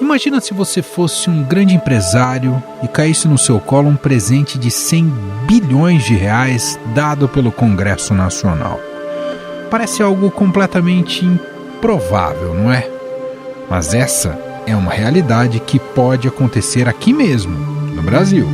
Imagina se você fosse um grande empresário e caísse no seu colo um presente de 100 bilhões de reais dado pelo Congresso Nacional. Parece algo completamente improvável, não é? Mas essa é uma realidade que pode acontecer aqui mesmo, no Brasil.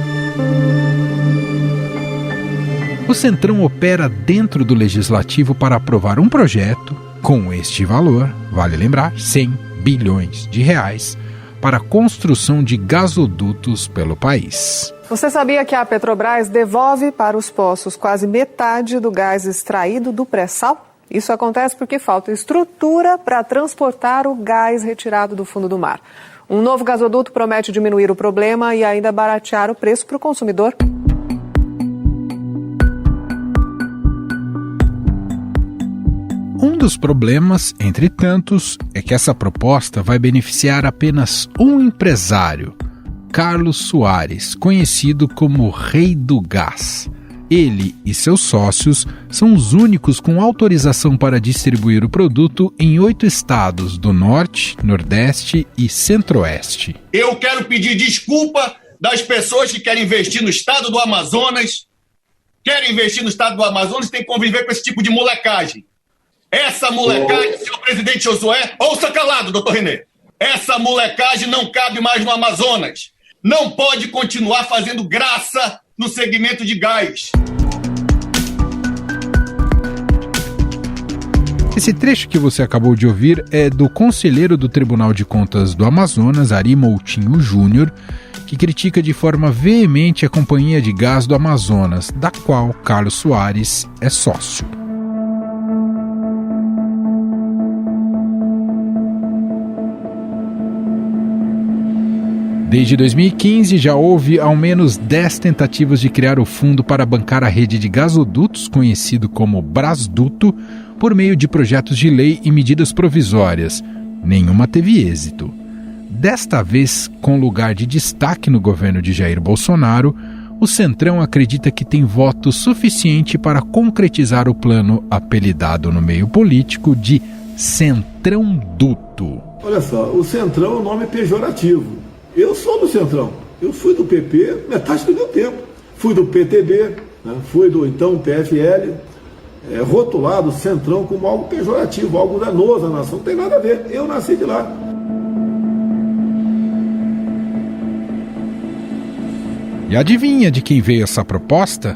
O Centrão opera dentro do Legislativo para aprovar um projeto com este valor, vale lembrar, 100 bilhões de reais, para a construção de gasodutos pelo país. Você sabia que a Petrobras devolve para os poços quase metade do gás extraído do pré-sal? Isso acontece porque falta estrutura para transportar o gás retirado do fundo do mar. Um novo gasoduto promete diminuir o problema e ainda baratear o preço para o consumidor. Um dos problemas, entre tantos, é que essa proposta vai beneficiar apenas um empresário, Carlos Soares, conhecido como Rei do Gás. Ele e seus sócios são os únicos com autorização para distribuir o produto em 8 estados do Norte, Nordeste e Centro-Oeste. Eu quero pedir desculpa das pessoas que querem investir no estado do Amazonas, tem que conviver com esse tipo de molecagem. Essa molecagem, senhor presidente Josué, ouça calado, doutor Renê. Essa molecagem não cabe mais no Amazonas. Não pode continuar fazendo graça no segmento de gás. Esse trecho que você acabou de ouvir é do conselheiro do Tribunal de Contas do Amazonas, Ari Moutinho Júnior, que critica de forma veemente a Companhia de Gás do Amazonas, da qual Carlos Soares é sócio. Desde 2015, já houve ao menos 10 tentativas de criar o fundo para bancar a rede de gasodutos, conhecido como Brasduto, por meio de projetos de lei e medidas provisórias. Nenhuma teve êxito. Desta vez, com lugar de destaque no governo de Jair Bolsonaro, o Centrão acredita que tem voto suficiente para concretizar o plano apelidado no meio político de Centrão Duto. Olha só, o Centrão é um nome pejorativo. Eu sou do Centrão, eu fui do PP metade do meu tempo, fui do PTB, né? Fui do então PFL, rotulado Centrão como algo pejorativo, algo danoso à nação, não tem nada a ver, eu nasci de lá. E adivinha de quem veio essa proposta?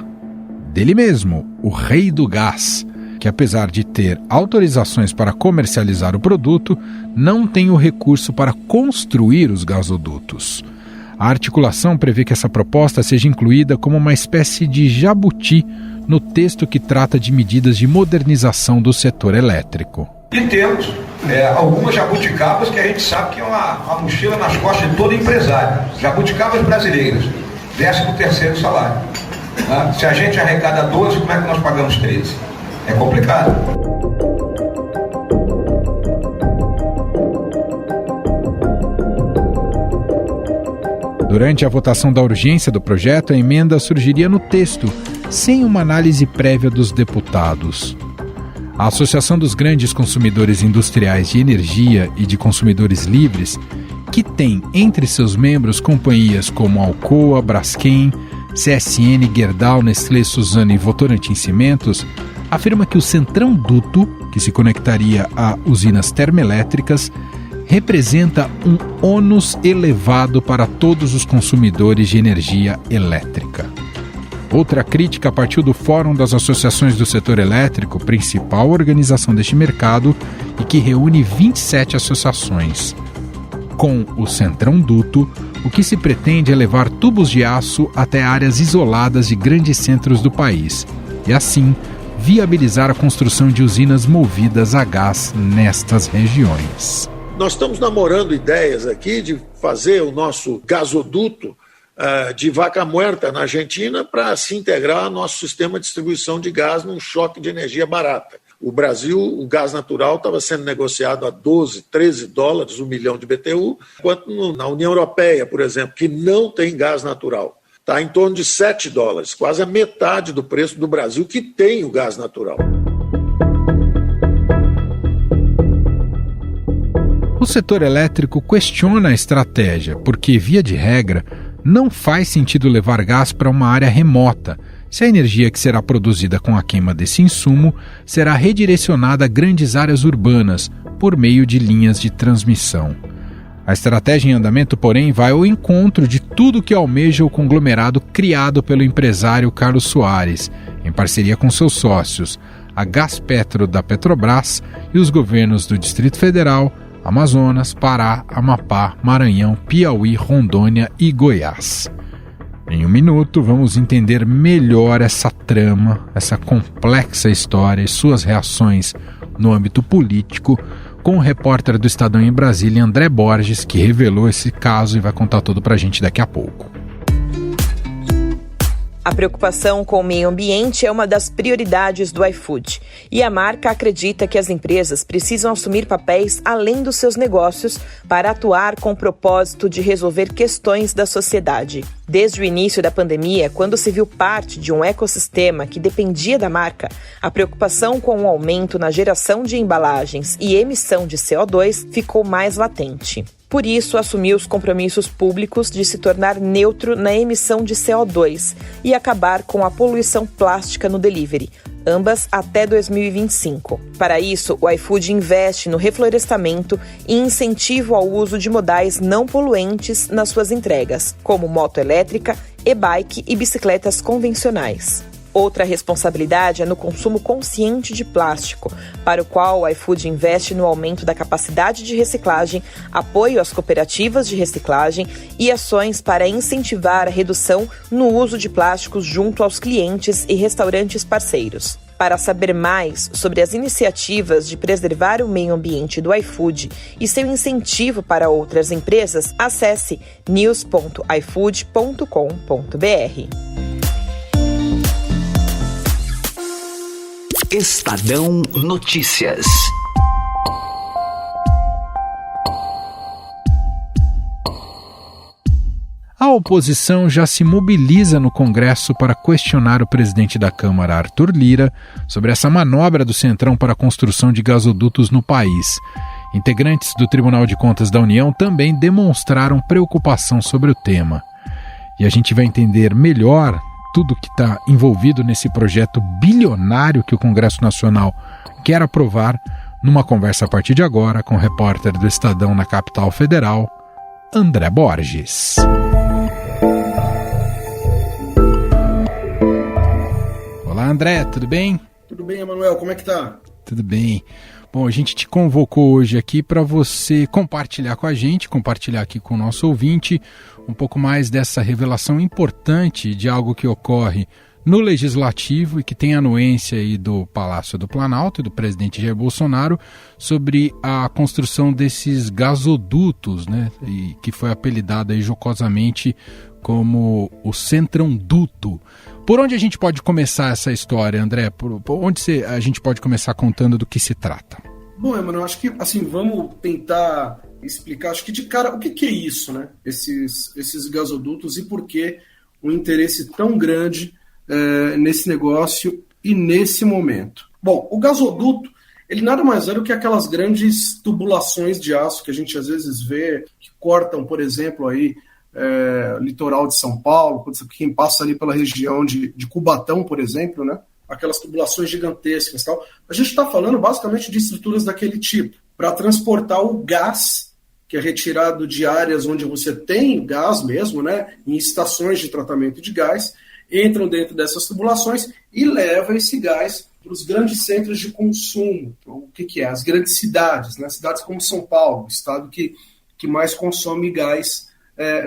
Dele mesmo, o Rei do Gás, que apesar de ter autorizações para comercializar o produto, não tem o recurso para construir os gasodutos. A articulação prevê que essa proposta seja incluída como uma espécie de jabuti no texto que trata de medidas de modernização do setor elétrico. E temos algumas jabuticabas que a gente sabe que é uma mochila nas costas de todo empresário. Jabuticabas brasileiras, 13º salário. Né? Se a gente arrecada 12, como é que nós pagamos 13? É complicado. Durante a votação da urgência do projeto, a emenda surgiria no texto, sem uma análise prévia dos deputados. A Associação dos Grandes Consumidores Industriais de Energia e de Consumidores Livres, que tem entre seus membros companhias como Alcoa, Braskem, CSN, Gerdau, Nestlé, Suzano e Votorantim Cimentos, afirma que o Centrão Duto, que se conectaria a usinas termoelétricas, representa um ônus elevado para todos os consumidores de energia elétrica. Outra crítica partiu do Fórum das Associações do Setor Elétrico, principal organização deste mercado, e que reúne 27 associações. Com o Centrão Duto, o que se pretende é levar tubos de aço até áreas isoladas de grandes centros do país, e assim viabilizar a construção de usinas movidas a gás nestas regiões. Nós estamos namorando ideias aqui de fazer o nosso gasoduto de Vaca Muerta na Argentina para se integrar ao nosso sistema de distribuição de gás num choque de energia barata. O Brasil, o gás natural estava sendo negociado a 12, 13 dólares, 1 milhão de BTU, enquanto na União Europeia, por exemplo, que não tem gás natural, está em torno de 7 dólares, quase a metade do preço do Brasil, que tem o gás natural. O setor elétrico questiona a estratégia, porque, via de regra, não faz sentido levar gás para uma área remota, se a energia que será produzida com a queima desse insumo será redirecionada a grandes áreas urbanas por meio de linhas de transmissão. A estratégia em andamento, porém, vai ao encontro de tudo que almeja o conglomerado criado pelo empresário Carlos Soares, em parceria com seus sócios, a Gaspetro da Petrobras e os governos do Distrito Federal, Amazonas, Pará, Amapá, Maranhão, Piauí, Rondônia e Goiás. Em um minuto, vamos entender melhor essa trama, essa complexa história e suas reações no âmbito político, com o repórter do Estadão em Brasília, André Borges, que revelou esse caso e vai contar tudo pra gente daqui a pouco. A preocupação com o meio ambiente é uma das prioridades do iFood. E a marca acredita que as empresas precisam assumir papéis além dos seus negócios para atuar com o propósito de resolver questões da sociedade. Desde o início da pandemia, quando se viu parte de um ecossistema que dependia da marca, a preocupação com o aumento na geração de embalagens e emissão de CO2 ficou mais latente. Por isso, assumiu os compromissos públicos de se tornar neutro na emissão de CO2 e acabar com a poluição plástica no delivery, ambas até 2025. Para isso, o iFood investe no reflorestamento e incentivo ao uso de modais não poluentes nas suas entregas, como moto elétrica, e-bike e bicicletas convencionais. Outra responsabilidade é no consumo consciente de plástico, para o qual o iFood investe no aumento da capacidade de reciclagem, apoio às cooperativas de reciclagem e ações para incentivar a redução no uso de plásticos junto aos clientes e restaurantes parceiros. Para saber mais sobre as iniciativas de preservar o meio ambiente do iFood e seu incentivo para outras empresas, acesse news.ifood.com.br. Estadão Notícias. A oposição já se mobiliza no Congresso para questionar o presidente da Câmara, Arthur Lira, sobre essa manobra do Centrão para a construção de gasodutos no país. Integrantes do Tribunal de Contas da União também demonstraram preocupação sobre o tema. E a gente vai entender melhor tudo que está envolvido nesse projeto bilionário que o Congresso Nacional quer aprovar, numa conversa a partir de agora com o repórter do Estadão na capital federal, André Borges. Olá, André, tudo bem? Tudo bem, Emanuel, como é que tá? Tudo bem. Bom, a gente te convocou hoje aqui para você compartilhar com a gente, compartilhar aqui com o nosso ouvinte um pouco mais dessa revelação importante de algo que ocorre no Legislativo e que tem anuência aí do Palácio do Planalto e do presidente Jair Bolsonaro sobre a construção desses gasodutos, né? E que foi apelidado aí jocosamente como o Centrão-duto. Por onde a gente pode começar essa história, André? Por onde a gente pode começar contando do que se trata? Bom, Emanuel, acho que assim, vamos tentar explicar, acho que de cara, o que é isso, né? Esses gasodutos e por que um interesse tão grande nesse negócio e nesse momento. Bom, o gasoduto, ele nada mais é do que aquelas grandes tubulações de aço que a gente às vezes vê, que cortam, por exemplo, aí litoral de São Paulo, quem passa ali pela região de Cubatão, por exemplo, né? Aquelas tubulações gigantescas e tal. A gente está falando basicamente de estruturas daquele tipo, para transportar o gás, que é retirado de áreas onde você tem gás mesmo, né? Em estações de tratamento de gás, entram dentro dessas tubulações e levam esse gás para os grandes centros de consumo. O que é? As grandes cidades, né? Cidades como São Paulo, o estado que mais consome gás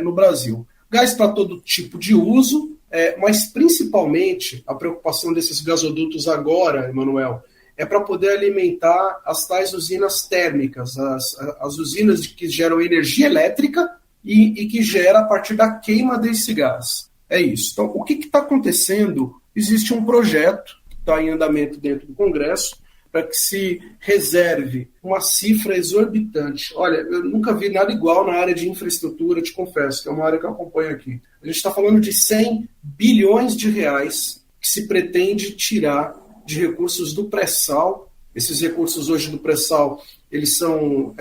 no Brasil. Gás para todo tipo de uso, mas principalmente a preocupação desses gasodutos agora, Emanuel, é para poder alimentar as tais usinas térmicas, as usinas que geram energia elétrica e que gera a partir da queima desse gás. É isso. Então, o que está acontecendo? Existe um projeto que está em andamento dentro do Congresso para que se reserve uma cifra exorbitante. Olha, eu nunca vi nada igual na área de infraestrutura, te confesso, que é uma área que eu acompanho aqui. A gente está falando de 100 bilhões de reais que se pretende tirar de recursos do pré-sal Esses recursos hoje do pré-sal, eles vão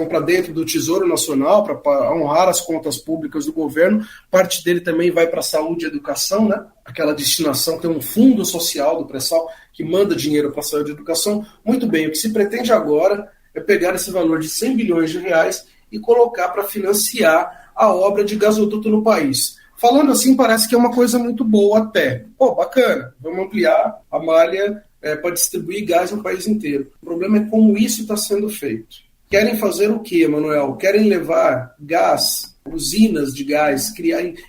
para dentro do Tesouro Nacional para honrar as contas públicas do governo. Parte dele também vai para a saúde e educação, né? Aquela destinação, tem um fundo social do pré-sal que manda dinheiro para a saúde e educação. Muito bem, o que se pretende agora é pegar esse valor de 100 bilhões de reais e colocar para financiar a obra de gasoduto no país. Falando assim, parece que é uma coisa muito boa até. Pô, bacana, vamos ampliar a malha para distribuir gás no país inteiro. O problema é como isso está sendo feito. Querem fazer o quê, Manuel? Querem levar gás, usinas de gás,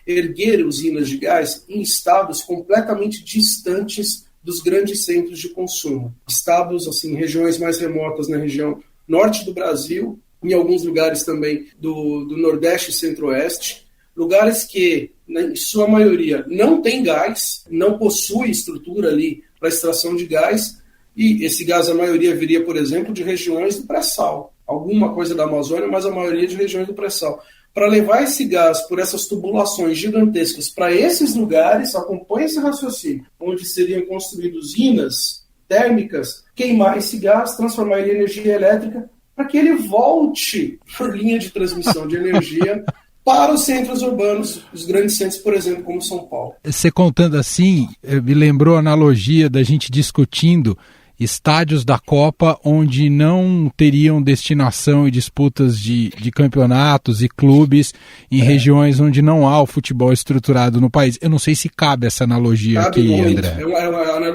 erguer usinas de gás em estados completamente distantes dos grandes centros de consumo. Estados, assim, regiões mais remotas na região norte do Brasil, em alguns lugares também do Nordeste e Centro-Oeste, lugares que, em sua maioria, não tem gás, não possui estrutura ali para extração de gás, e esse gás, a maioria, viria, por exemplo, de regiões do pré-sal. Alguma coisa da Amazônia, mas a maioria de regiões do pré-sal. Para levar esse gás por essas tubulações gigantescas para esses lugares, acompanha esse raciocínio, onde seriam construídas usinas térmicas, queimar esse gás, transformar ele em energia elétrica, para que ele volte por linha de transmissão de energia para os centros urbanos, os grandes centros, por exemplo, como São Paulo. Você contando assim, me lembrou a analogia da gente discutindo estádios da Copa onde não teriam destinação e disputas de campeonatos e clubes em regiões onde não há o futebol estruturado no país. Eu não sei se cabe essa analogia cabe aqui, muito. André.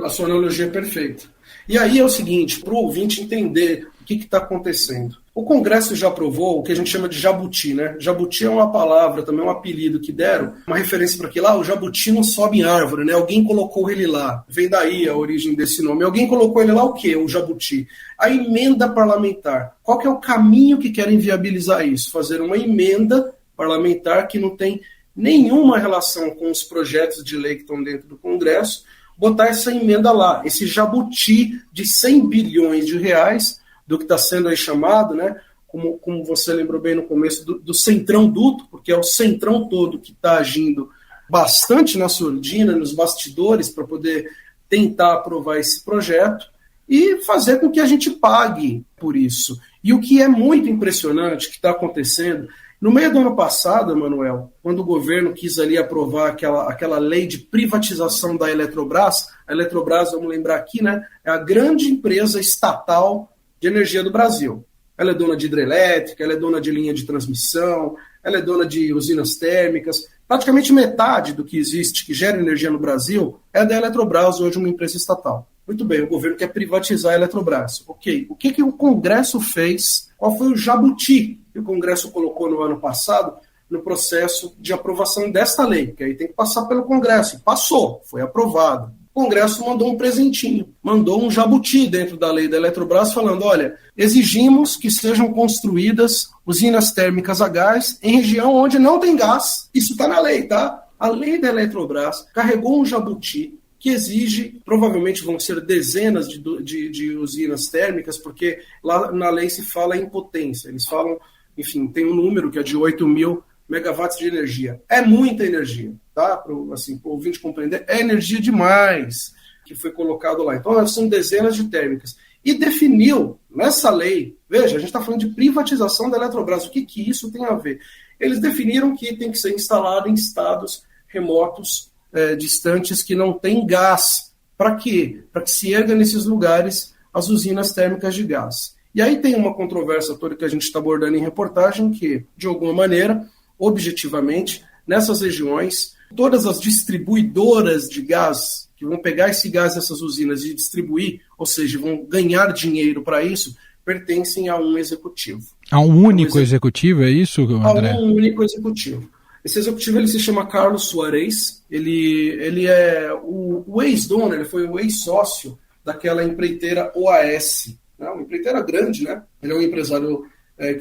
A sua analogia é perfeita. E aí é o seguinte, para o ouvinte entender o que está acontecendo. O Congresso já aprovou o que a gente chama de jabuti, né? Jabuti é uma palavra, também um apelido que deram, uma referência para aquilo lá, o jabuti não sobe em árvore, né? Alguém colocou ele lá, vem daí a origem desse nome. Alguém colocou ele lá o quê? O jabuti. A emenda parlamentar. Qual que é o caminho que querem viabilizar isso? Fazer uma emenda parlamentar que não tem nenhuma relação com os projetos de lei que estão dentro do Congresso, botar essa emenda lá, esse jabuti de 100 bilhões de reais, do que está sendo aí chamado, né, como você lembrou bem no começo, do centrão duto, porque é o centrão todo que está agindo bastante na surdina, nos bastidores, para poder tentar aprovar esse projeto e fazer com que a gente pague por isso. E o que é muito impressionante que está acontecendo, no meio do ano passado, Manuel, quando o governo quis ali aprovar aquela lei de privatização da Eletrobras, a Eletrobras, vamos lembrar aqui, né, é a grande empresa estatal de energia do Brasil. Ela é dona de hidrelétrica, ela é dona de linha de transmissão, ela é dona de usinas térmicas. Praticamente metade do que existe, que gera energia no Brasil, é da Eletrobras, hoje uma empresa estatal. Muito bem, o governo quer privatizar a Eletrobras. Ok, o que o Congresso fez? Qual foi o jabuti que o Congresso colocou no ano passado no processo de aprovação desta lei? Que aí tem que passar pelo Congresso. Passou, foi aprovado. O Congresso mandou um presentinho, mandou um jabuti dentro da lei da Eletrobras, falando, olha, exigimos que sejam construídas usinas térmicas a gás em região onde não tem gás. Isso está na lei, tá? A lei da Eletrobras carregou um jabuti que exige, provavelmente vão ser dezenas de usinas térmicas, porque lá na lei se fala em potência. Eles falam, enfim, tem um número que é de 8 mil megawatts de energia. É muita energia, tá? Para o ouvinte compreender, é energia demais que foi colocado lá. Então, são dezenas de térmicas. E definiu, nessa lei, veja, a gente está falando de privatização da Eletrobras, o que isso tem a ver? Eles definiram que tem que ser instalado em estados remotos, distantes, que não tem gás. Para quê? Para que se erga nesses lugares as usinas térmicas de gás. E aí tem uma controvérsia toda que a gente está abordando em reportagem, que, de alguma maneira, objetivamente, nessas regiões, todas as distribuidoras de gás que vão pegar esse gás dessas usinas e distribuir, ou seja, vão ganhar dinheiro para isso, pertencem a um executivo. A um único executivo, é isso, André? A um único executivo. Esse executivo ele se chama Carlos Suárez, ele é o ex-dono, ele foi o ex-sócio daquela empreiteira OAS, né? Uma empreiteira grande, né? Ele é um empresário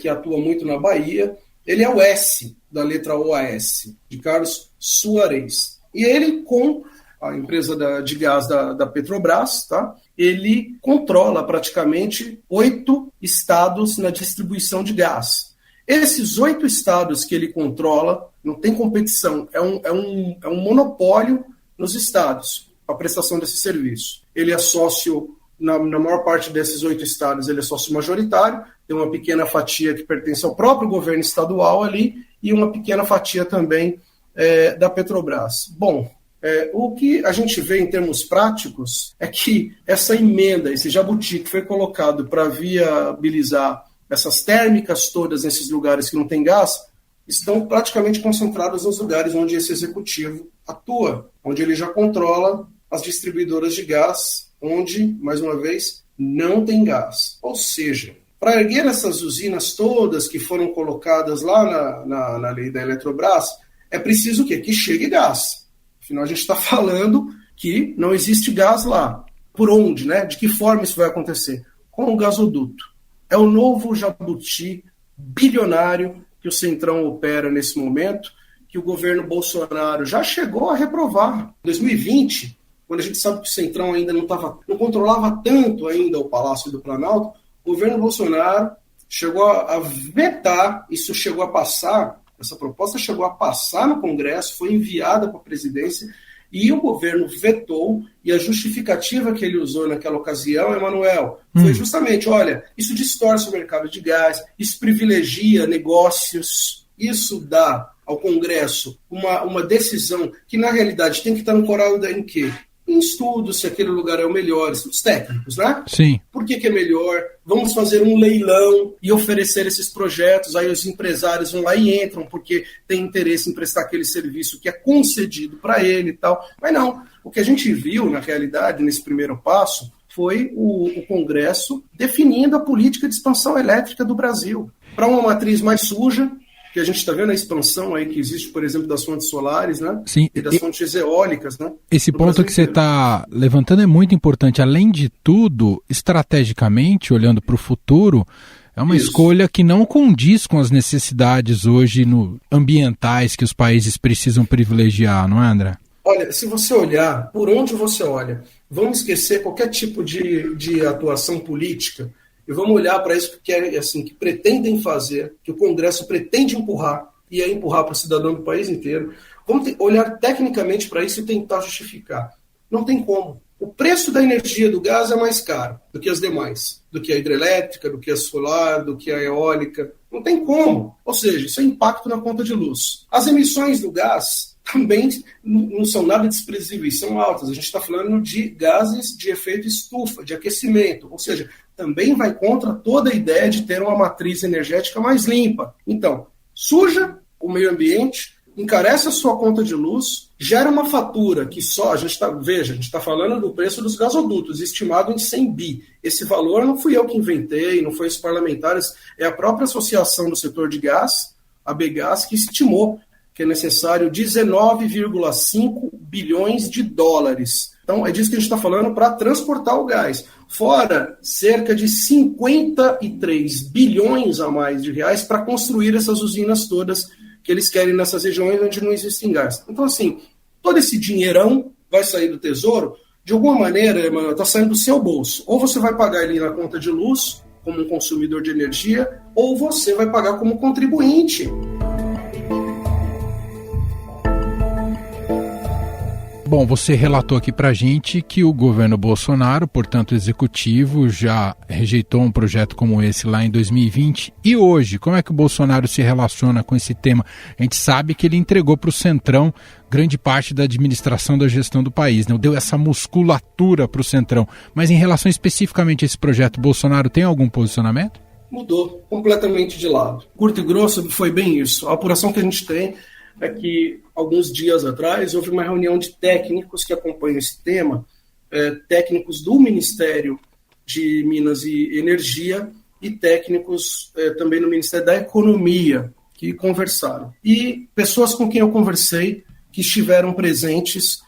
que atua muito na Bahia. Ele é o S da letra OAS, de Carlos Suárez. E ele, com a empresa de gás da Petrobras, tá? Ele controla praticamente 8 estados na distribuição de gás. Esses 8 estados que ele controla, não tem competição, é um monopólio nos estados, a prestação desse serviço. Ele é sócio na maior parte desses 8 estados ele é sócio majoritário, tem uma pequena fatia que pertence ao próprio governo estadual ali e uma pequena fatia também da Petrobras. Bom, o que a gente vê em termos práticos é que essa emenda, esse jabuti que foi colocado para viabilizar essas térmicas todas nesses lugares que não tem gás, estão praticamente concentrados nos lugares onde esse executivo atua, onde ele já controla as distribuidoras de gás, onde, mais uma vez, não tem gás. Ou seja, para erguer essas usinas todas que foram colocadas lá na lei da Eletrobras, é preciso o quê? Que chegue gás. Afinal, a gente está falando que não existe gás lá. Por onde, né? De que forma isso vai acontecer? Com o gasoduto. É o novo jabuti bilionário que o Centrão opera nesse momento, que o governo Bolsonaro já chegou a reprovar. Em 2020, quando a gente sabe que o Centrão ainda não controlava tanto ainda o Palácio do Planalto, o governo Bolsonaro chegou a vetar, isso chegou a passar, essa proposta chegou a passar no Congresso, foi enviada para a presidência, e o governo vetou, e a justificativa que ele usou naquela ocasião, Emanuel, foi justamente, olha, isso distorce o mercado de gás, isso privilegia negócios, isso dá ao Congresso uma decisão que, na realidade, tem que estar ancorada em quê? Em estudos, se aquele lugar é o melhor, estudos técnicos, né? Sim. Por que é melhor? Vamos fazer um leilão e oferecer esses projetos, aí os empresários vão lá e entram, porque tem interesse em prestar aquele serviço que é concedido para ele e tal. Mas não, o que a gente viu, na realidade, nesse primeiro passo, foi o Congresso definindo a política de expansão elétrica do Brasil. Para uma matriz mais suja, que a gente está vendo a expansão aí que existe, por exemplo, das fontes solares, né? Sim. E das fontes eólicas, né? Esse ponto que você está levantando é muito importante. Além de tudo, estrategicamente, olhando para o futuro, é uma escolha que não condiz com as necessidades hoje ambientais que os países precisam privilegiar, não é, André? Olha, se você olhar, por onde você olha, vamos esquecer qualquer tipo de atuação política, e vamos olhar para isso que pretendem fazer, que o Congresso pretende empurrar, e é empurrar para o cidadão do país inteiro. Vamos olhar tecnicamente para isso e tentar justificar. Não tem como. O preço da energia do gás é mais caro do que as demais, do que a hidrelétrica, do que a solar, do que a eólica. Não tem como. Ou seja, isso é impacto na conta de luz. As emissões do gás também não são nada desprezíveis, são altas. A gente está falando de gases de efeito estufa, de aquecimento, ou seja, também vai contra toda a ideia de ter uma matriz energética mais limpa. Então, suja o meio ambiente, encarece a sua conta de luz, gera uma fatura que só, a gente está falando do preço dos gasodutos, estimado em 100 bi. Esse valor não fui eu que inventei, não foi os parlamentares, é a própria Associação do Setor de Gás, a Begás, que estimou que é necessário 19,5 bilhões de dólares. Então, é disso que a gente está falando para transportar o gás. Fora cerca de 53 bilhões a mais de reais para construir essas usinas todas que eles querem nessas regiões onde não existe gás. Então, assim, todo esse dinheirão vai sair do Tesouro, de alguma maneira, Emanuel, está saindo do seu bolso. Ou você vai pagar ele na conta de luz, como um consumidor de energia, ou você vai pagar como contribuinte. Bom, você relatou aqui para a gente que o governo Bolsonaro, portanto o executivo, já rejeitou um projeto como esse lá em 2020. E hoje, como é que o Bolsonaro se relaciona com esse tema? A gente sabe que ele entregou para o Centrão grande parte da administração da gestão do país, né? Deu essa musculatura para o Centrão. Mas em relação especificamente a esse projeto, Bolsonaro tem algum posicionamento? Mudou completamente de lado. Curto e grosso, foi bem isso. A apuração que a gente tem é que, alguns dias atrás, houve uma reunião de técnicos que acompanham esse tema, técnicos do Ministério de Minas e Energia e técnicos também no Ministério da Economia, que conversaram. E pessoas com quem eu conversei, que estiveram presentes,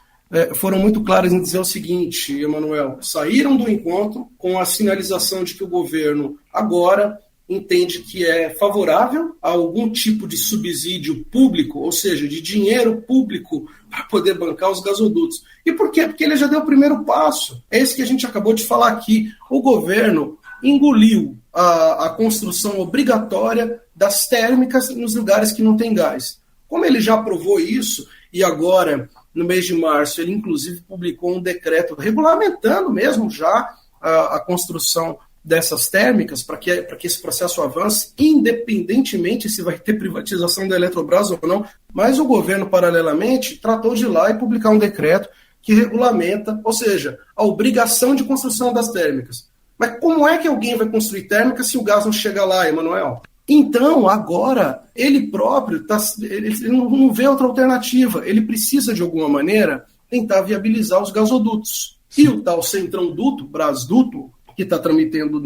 foram muito claras em dizer o seguinte, Emanuel, saíram do encontro com a sinalização de que o governo agora entende que é favorável a algum tipo de subsídio público, ou seja, de dinheiro público para poder bancar os gasodutos. E por quê? Porque ele já deu o primeiro passo. É esse que a gente acabou de falar aqui. O governo engoliu a construção obrigatória das térmicas nos lugares que não tem gás. Como ele já aprovou isso, e agora, no mês de março, ele inclusive publicou um decreto regulamentando mesmo já a construção dessas térmicas, para que esse processo avance, independentemente se vai ter privatização da Eletrobras ou não. Mas o governo, paralelamente, tratou de ir lá e publicar um decreto que regulamenta, ou seja, a obrigação de construção das térmicas. Mas como é que alguém vai construir térmica se o gás não chega lá, Emanuel? Então, agora, ele próprio ele não vê outra alternativa. Ele precisa, de alguma maneira, tentar viabilizar os gasodutos. E o tal Centrão-Duto, Brasduto, que está tramitando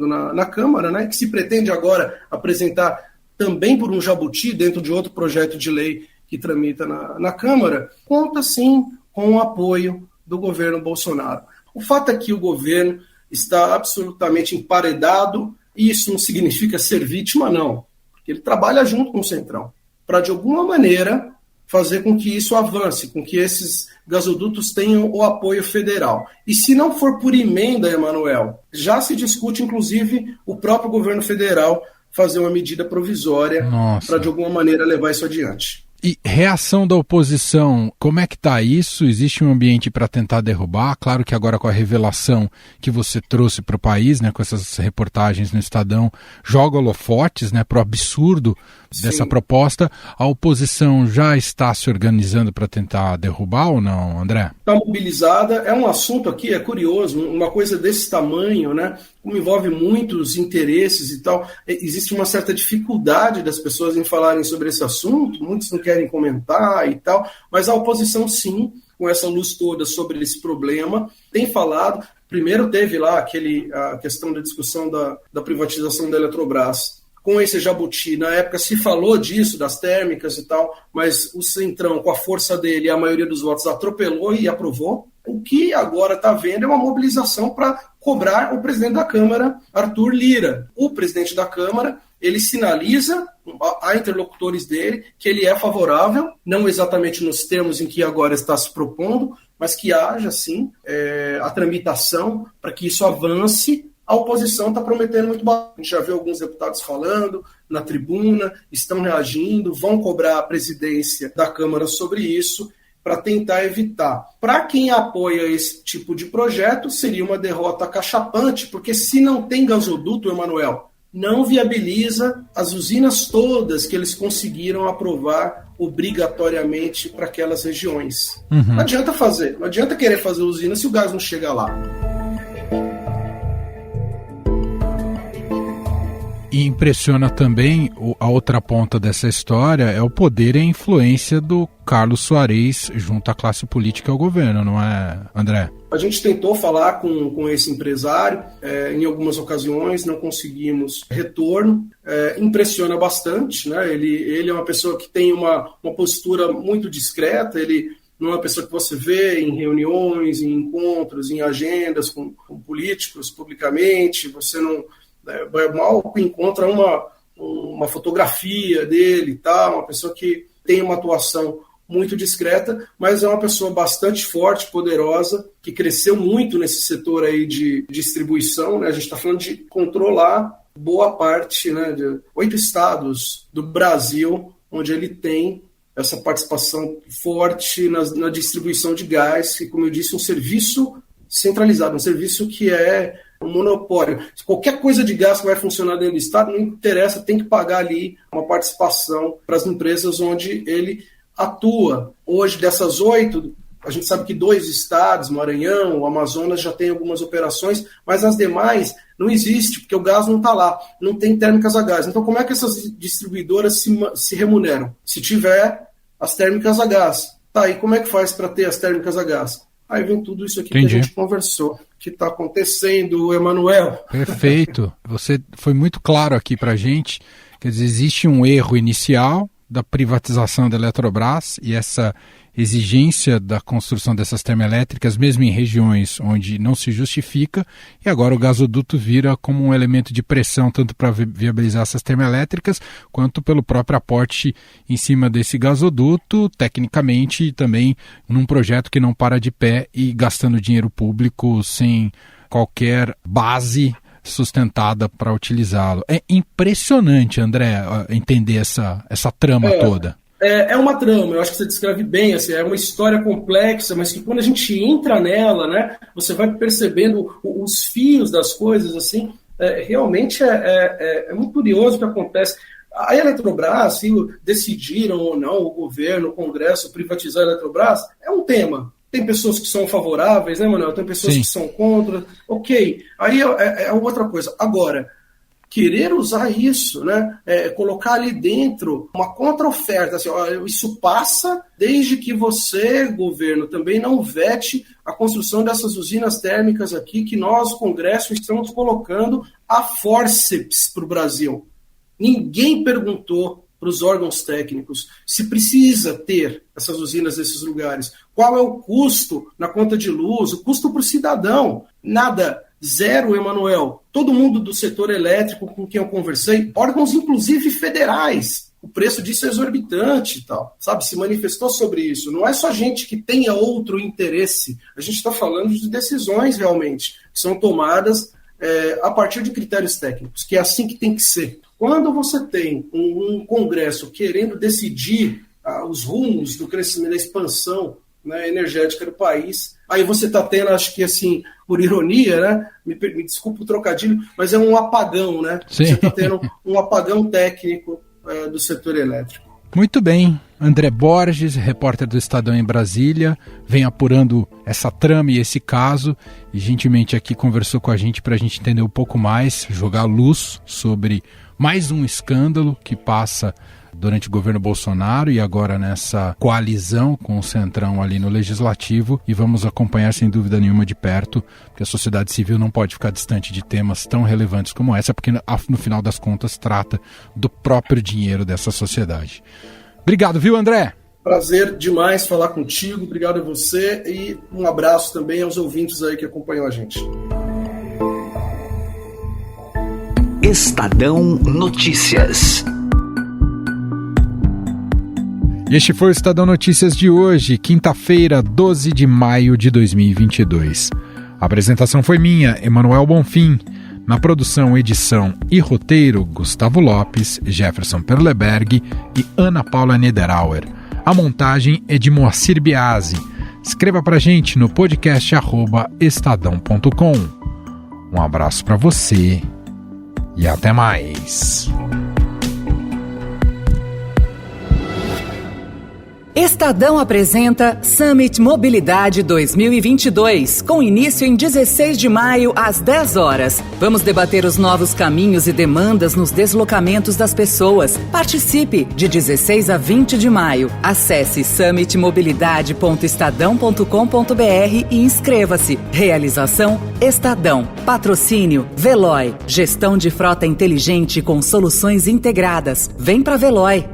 na Câmara, né, que se pretende agora apresentar também por um jabuti dentro de outro projeto de lei que tramita na Câmara, conta sim com o apoio do governo Bolsonaro. O fato é que o governo está absolutamente emparedado, e isso não significa ser vítima, não, porque ele trabalha junto com o Centrão, para de alguma maneira fazer com que isso avance, com que esses gasodutos tenham o apoio federal. E se não for por emenda, Emanuel, já se discute, inclusive, o próprio governo federal fazer uma medida provisória para, de alguma maneira, levar isso adiante. E reação da oposição, como é que está isso? Existe um ambiente para tentar derrubar? Claro que agora com a revelação que você trouxe para o país, né, com essas reportagens no Estadão, joga holofotes, né, para o absurdo dessa proposta. A oposição já está se organizando para tentar derrubar ou não, André? Está mobilizada. É um assunto aqui, é curioso, uma coisa desse tamanho, né, como envolve muitos interesses e tal, existe uma certa dificuldade das pessoas em falarem sobre esse assunto, muitos não querem comentar e tal, mas a oposição sim, com essa luz toda sobre esse problema, tem falado. Primeiro teve lá a questão da discussão da privatização da Eletrobras, com esse jabuti. Na época se falou disso, das térmicas e tal, mas o Centrão, com a força dele e a maioria dos votos, atropelou e aprovou. O que agora está vendo é uma mobilização para cobrar o presidente da Câmara, Arthur Lira. O presidente da Câmara, ele sinaliza a interlocutores dele que ele é favorável, não exatamente nos termos em que agora está se propondo, mas que haja, sim, a tramitação para que isso avance. A oposição está prometendo muito bastante. A gente já viu alguns deputados falando na tribuna, estão reagindo, vão cobrar a presidência da Câmara sobre isso, para tentar evitar. Para quem apoia esse tipo de projeto, seria uma derrota cachapante, porque se não tem gasoduto, Emanuel, não viabiliza as usinas todas que eles conseguiram aprovar obrigatoriamente para aquelas regiões. Não adianta querer fazer usina se o gás não chega lá. E impressiona também, a outra ponta dessa história é o poder e a influência do Carlos Soares junto à classe política e ao governo, não é, André? A gente tentou falar com esse empresário em algumas ocasiões, não conseguimos retorno. Impressiona bastante, né? Ele é uma pessoa que tem uma postura muito discreta, ele não é uma pessoa que você vê em reuniões, em encontros, em agendas com políticos publicamente, você não... mal encontra uma fotografia dele e tal, uma pessoa que tem uma atuação muito discreta, mas é uma pessoa bastante forte, poderosa, que cresceu muito nesse setor aí de distribuição, né? A gente está falando de controlar boa parte, né, de 8 estados do Brasil, onde ele tem essa participação forte na distribuição de gás, que, como eu disse, um serviço centralizado, um serviço que é um monopólio. Qualquer coisa de gás que vai funcionar dentro do estado, não interessa, tem que pagar ali uma participação para as empresas onde ele atua. Hoje, dessas 8, a gente sabe que 2 estados, Maranhão, o Amazonas, já tem algumas operações, mas as demais não existe, porque o gás não está lá, não tem térmicas a gás. Então, como é que essas distribuidoras se remuneram? Se tiver as térmicas a gás. Tá, e como é que faz para ter as térmicas a gás? Aí vem tudo isso aqui que a gente conversou, que está acontecendo, Emanuel. Perfeito. Você foi muito claro aqui para a gente. Quer dizer, existe um erro inicial da privatização da Eletrobras e essa exigência da construção dessas termoelétricas, mesmo em regiões onde não se justifica, e agora o gasoduto vira como um elemento de pressão tanto para viabilizar essas termoelétricas, quanto pelo próprio aporte em cima desse gasoduto, tecnicamente também num projeto que não para de pé e gastando dinheiro público sem qualquer base sustentada para utilizá-lo. É impressionante, André, entender essa trama toda. É uma trama, eu acho que você descreve bem, assim, é uma história complexa, mas que quando a gente entra nela, né, você vai percebendo os fios das coisas, assim, realmente é muito curioso o que acontece. A Eletrobras, se decidiram ou não, o governo, o Congresso, privatizar a Eletrobras, é um tema. Tem pessoas que são favoráveis, né, Manuel? Tem pessoas que são contra. Ok, aí é outra coisa. Agora, querer usar isso, né, colocar ali dentro uma contra-oferta, assim, isso passa desde que você, governo, também não vete a construção dessas usinas térmicas aqui que nós, Congresso, estamos colocando a fórceps para o Brasil. Ninguém perguntou para os órgãos técnicos se precisa ter essas usinas nesses lugares. Qual é o custo na conta de luz, o custo para o cidadão? Nada. Zero, Emanuel. Todo mundo do setor elétrico com quem eu conversei, órgãos inclusive federais, o preço disso é exorbitante e tal, sabe? Se manifestou sobre isso. Não é só gente que tenha outro interesse. A gente está falando de decisões realmente que são tomadas a partir de critérios técnicos, que é assim que tem que ser. Quando você tem um Congresso querendo decidir os rumos do crescimento, da expansão, né, energética do país, aí você está tendo, acho que assim, por ironia, né, me desculpa o trocadilho, mas é um apagão, né? Sim. Você está tendo um apagão técnico do setor elétrico. Muito bem. André Borges, repórter do Estadão em Brasília, vem apurando essa trama e esse caso e gentilmente aqui conversou com a gente para a gente entender um pouco mais, jogar luz sobre mais um escândalo que passa durante o governo Bolsonaro e agora nessa coalizão com o Centrão ali no Legislativo, e vamos acompanhar sem dúvida nenhuma de perto, porque a sociedade civil não pode ficar distante de temas tão relevantes como essa, porque no final das contas trata do próprio dinheiro dessa sociedade. Obrigado, viu, André? Prazer demais falar contigo, obrigado a você e um abraço também aos ouvintes aí que acompanham a gente. Estadão Notícias. Este foi o Estadão Notícias de hoje, quinta-feira, 12 de maio de 2022. A apresentação foi minha, Emanuel Bonfim. Na produção, edição e roteiro, Gustavo Lopes, Jefferson Perleberg e Ana Paula Niederauer. A montagem é de Moacir Biasi. Escreva pra gente no podcast @estadão.com. Um abraço pra você e até mais. Estadão apresenta Summit Mobilidade 2022, com início em 16 de maio, às 10 horas. Vamos debater os novos caminhos e demandas nos deslocamentos das pessoas. Participe de 16 a 20 de maio. Acesse summitmobilidade.estadão.com.br e inscreva-se. Realização Estadão. Patrocínio Veloy. Gestão de frota inteligente com soluções integradas. Vem pra Veloy.